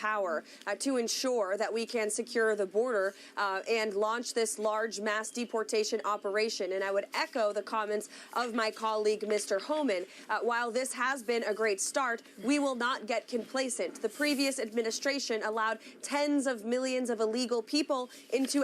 power to ensure that we can secure the border and launch this large mass deportation operation. And I would echo the comments of my colleague, Mr. Homan. While this has been a great start, we will not get complacent. The previous administration allowed tens of millions of illegal people into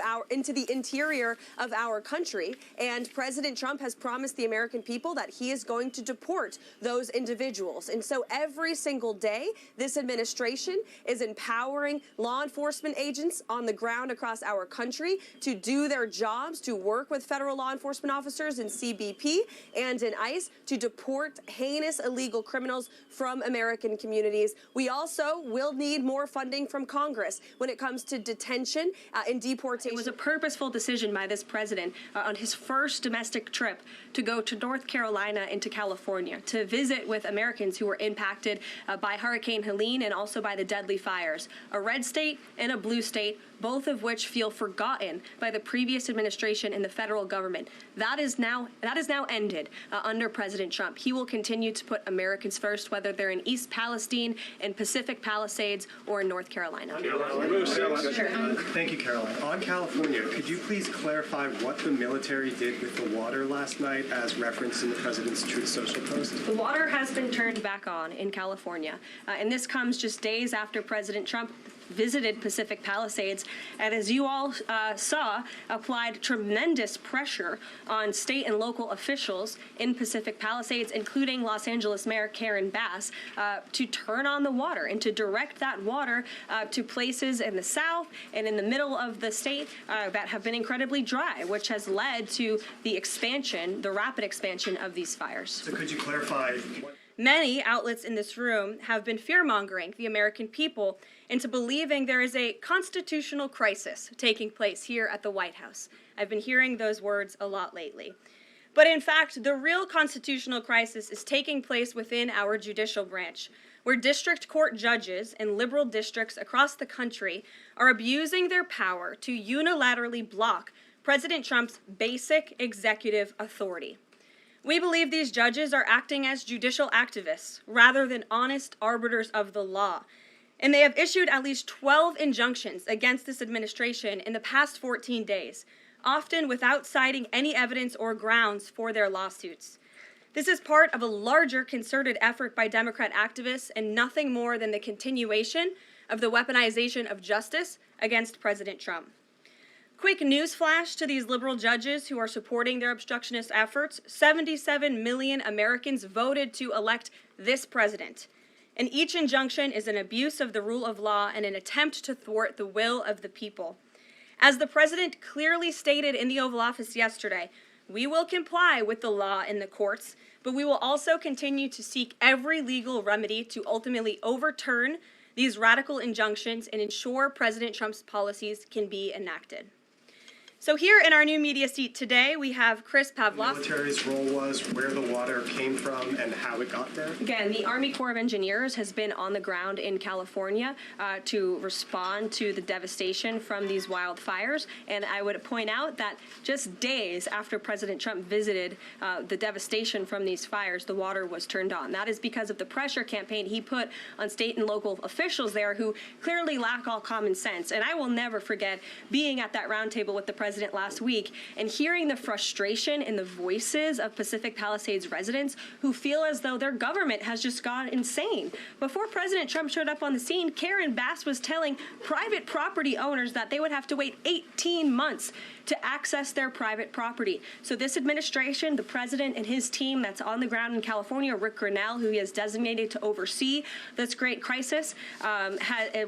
the interior of our country, and President Trump has promised the American people that he is going to deport those individuals. And so every single day, this administration is empowering law enforcement agents on the ground across our country to do their jobs, to work with federal law enforcement officers in CBP and in ICE to deport heinous illegal criminals from American communities. We also will need more funding from Congress when it comes to detention and deportation. It was a purposeful decision by this president on his first domestic trip to go to North Carolina and to California to visit with Americans who were impacted by Hurricane Helene and also by the deadly fires. A red state and a blue state, both of which feel forgotten by the previous administration and the federal government. That is now ended under President Trump. He will continue to put Americans first, whether they're in East Palestine, in Pacific Palisades, or in North Carolina. Sure. Thank you, Caroline. On California, could you please clarify what the military did with the water last night as referenced in the president's Truth Social post? The water has been turned back on in California, and this comes just days after President Trump visited Pacific Palisades, and as you all saw, applied tremendous pressure on state and local officials in Pacific Palisades, including Los Angeles Mayor Karen Bass, to turn on the water and to direct that water to places in the south and in the middle of the state that have been incredibly dry, which has led to the expansion, the rapid expansion of these fires. So could you clarify? Many outlets in this room have been fear-mongering the American people into believing there is a constitutional crisis taking place here at the White House. I've been hearing those words a lot lately. But in fact, the real constitutional crisis is taking place within our judicial branch, where district court judges in liberal districts across the country are abusing their power to unilaterally block President Trump's basic executive authority. We believe these judges are acting as judicial activists rather than honest arbiters of the law. And they have issued at least 12 injunctions against this administration in the past 14 days, often without citing any evidence or grounds for their lawsuits. This is part of a larger concerted effort by Democrat activists and nothing more than the continuation of the weaponization of justice against President Trump. Quick news flash to these liberal judges who are supporting their obstructionist efforts: 77 million Americans voted to elect this president. And each injunction is an abuse of the rule of law and an attempt to thwart the will of the people. As the president clearly stated in the Oval Office yesterday, we will comply with the law in the courts, but we will also continue to seek every legal remedy to ultimately overturn these radical injunctions and ensure President Trump's policies can be enacted. So here in our new media seat today, we have Chris Pavlov. The military's role was, where the water came from, and how it got there? Again, the Army Corps of Engineers has been on the ground in California to respond to the devastation from these wildfires. And I would point out that just days after President Trump visited the devastation from these fires, the water was turned on. That is because of the pressure campaign he put on state and local officials there who clearly lack all common sense. And I will never forget being at that roundtable with the president last week and hearing the frustration in the voices of Pacific Palisades residents who feel as though their government has just gone insane. Before President Trump showed up on the scene, Karen Bass was telling private property owners that they would have to wait 18 months to access their private property. So this administration, the president and his team that's on the ground in California, Rick Grinnell, who he has designated to oversee this great crisis,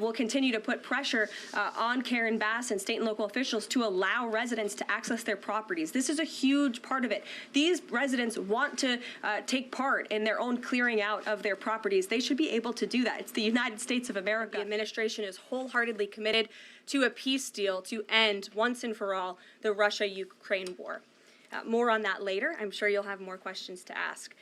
will continue to put pressure on Karen Bass and state and local officials to allow residents to access their properties. This is a huge part of it. These residents want to take part in their own clearing out of their properties. They should be able to do that. It's the United States of America. The administration is wholeheartedly committed to a peace deal to end once and for all the Russia-Ukraine war. More on that later. I'm sure you'll have more questions to ask.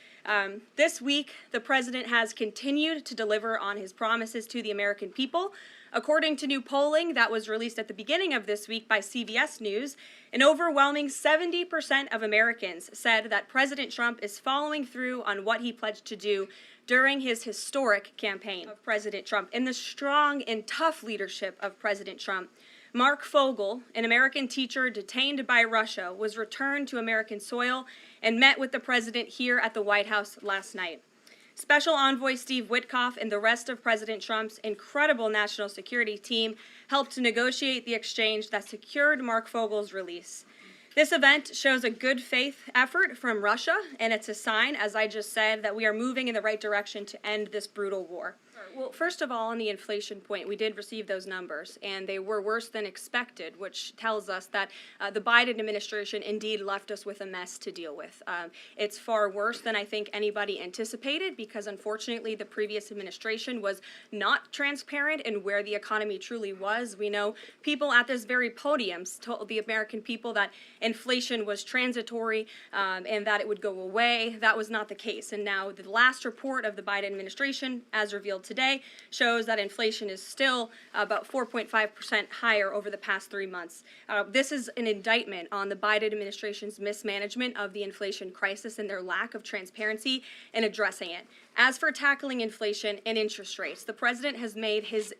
This week, the president has continued to deliver on his promises to the American people. According to new polling that was released at the beginning of this week by CBS News, an overwhelming 70% of Americans said that President Trump is following through on what he pledged to do during his historic campaign of President Trump. In the strong and tough leadership of President Trump, Mark Fogel, an American teacher detained by Russia, was returned to American soil and met with the president here at the White House last night. Special Envoy Steve Witkoff and the rest of President Trump's incredible national security team helped to negotiate the exchange that secured Mark Fogel's release. This event shows a good faith effort from Russia, and it's a sign, as I just said, that we are moving in the right direction to end this brutal war. Well, first of all, on the inflation point, we did receive those numbers, and they were worse than expected, which tells us that the Biden administration indeed left us with a mess to deal with. It's far worse than I think anybody anticipated, because unfortunately the previous administration was not transparent in where the economy truly was. We know people at this very podium told the American people that inflation was transitory and that it would go away. That was not the case. And now the last report of the Biden administration, as revealed today, shows that inflation is still about 4.5% higher over the past 3 months. This is an indictment on the Biden administration's mismanagement of the inflation crisis and their lack of transparency in addressing it. As for tackling inflation and interest rates, the president has made his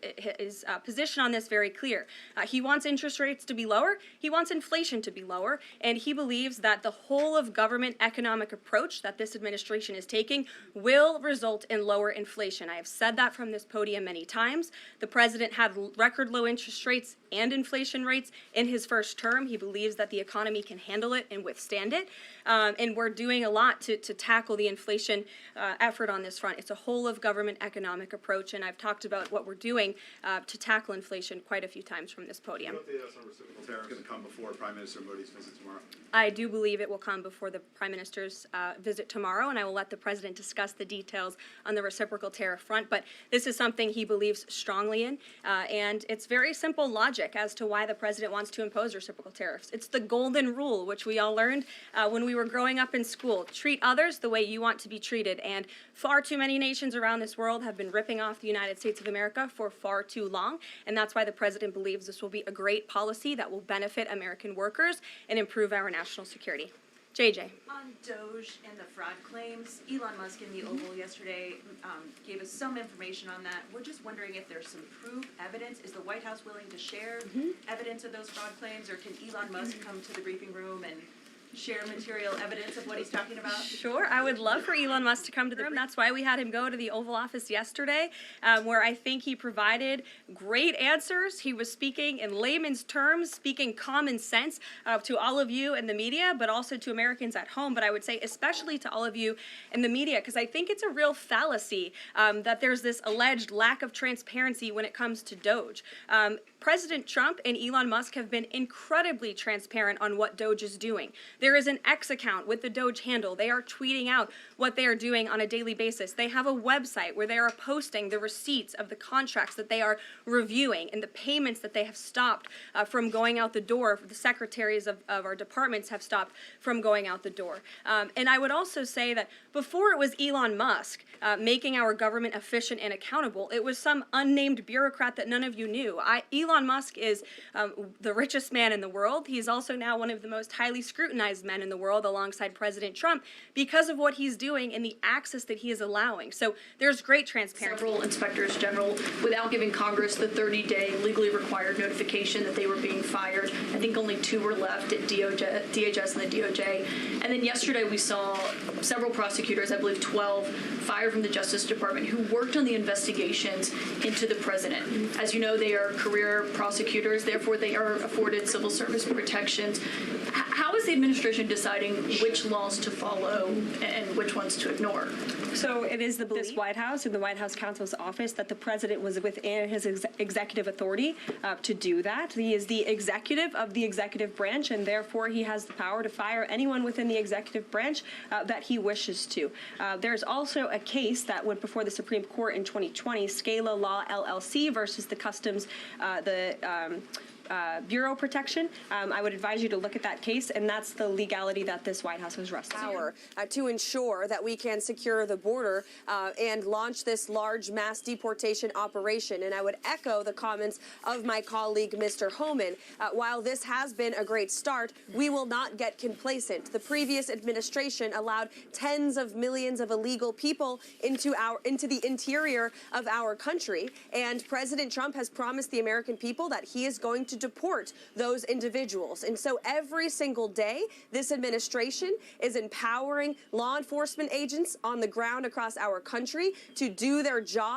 position on this very clear. He wants interest rates to be lower, he wants inflation to be lower, and he believes that the whole of government economic approach that this administration is taking will result in lower inflation. I have said that from this podium many times. The president had record low interest rates and inflation rates in his first term. He believes that the economy can handle it and withstand it. And we're doing a lot to tackle the inflation effort on this front. It's a whole of government economic approach, and I've talked about what we're doing to tackle inflation quite a few times from this podium. What update us on reciprocal tariffs going to come before Prime Minister Modi's visit tomorrow? I do believe it will come before the Prime Minister's visit tomorrow, and I will let the President discuss the details on the reciprocal tariff front. But this is something he believes strongly in, and it's very simple logic as to why the President wants to impose reciprocal tariffs. It's the golden rule, which we all learned when we were growing up in school. Treat others the way you want to be treated, and far too many nations around this world have been ripping off the United States of America for far too long, and that's why the President believes this will be a great policy that will benefit American workers and improve our national security. JJ. On Doge and the fraud claims, Elon Musk in the Oval yesterday gave us some information on that. We're just wondering if there's some proof, evidence. Is the White House willing to share evidence of those fraud claims, or can Elon Musk come to the briefing room and share material evidence of what he's talking about? Sure, I would love for Elon Musk to come to the room. That's why we had him go to the Oval Office yesterday, where I think he provided great answers. He was speaking in layman's terms, speaking common sense to all of you in the media, but also to Americans at home. But I would say especially to all of you in the media, because I think it's a real fallacy that there's this alleged lack of transparency when it comes to Doge. President Trump and Elon Musk have been incredibly transparent on what Doge is doing. There is an X account with the Doge handle. They are tweeting out what they are doing on a daily basis. They have a website where they are posting the receipts of the contracts that they are reviewing and the payments that they have stopped from going out the door. The secretaries of our departments have stopped from going out the door. And I would also say that before it was Elon Musk making our government efficient and accountable, it was some unnamed bureaucrat that none of you knew. Elon Musk is the richest man in the world. He's also now one of the most highly scrutinized men in the world alongside President Trump because of what he's doing and the access that he is allowing. So there's great transparency. Several inspectors general, without giving Congress the 30-day legally required notification that they were being fired. I think only 2 were left at DHS and the DOJ. And then yesterday we saw several prosecutors, I believe 12, fired from the Justice Department who worked on the investigations into the president. As you know, they are career prosecutors, therefore they are afforded civil service protections. How is the administration deciding which laws to follow and which ones to ignore? So it is the belief of this White House and the White House counsel's office that the president was within his executive authority to do that. He is the executive of the executive branch, and therefore he has the power to fire anyone within the executive branch that he wishes to. There's also a case that went before the Supreme Court in 2020, Scala Law LLC versus the Customs, bureau protection. I would advise you to look at that case, and that's the legality that this White House was resting on. To ensure that we can secure the border and launch this large mass deportation operation. And I would echo the comments of my colleague, Mr. Homan. While this has been a great start, we will not get complacent. The previous administration allowed tens of millions of illegal people into the interior of our country, and President Trump has promised the American people that he is going to deport those individuals. And so every single day, this administration is empowering law enforcement agents on the ground across our country to do their job.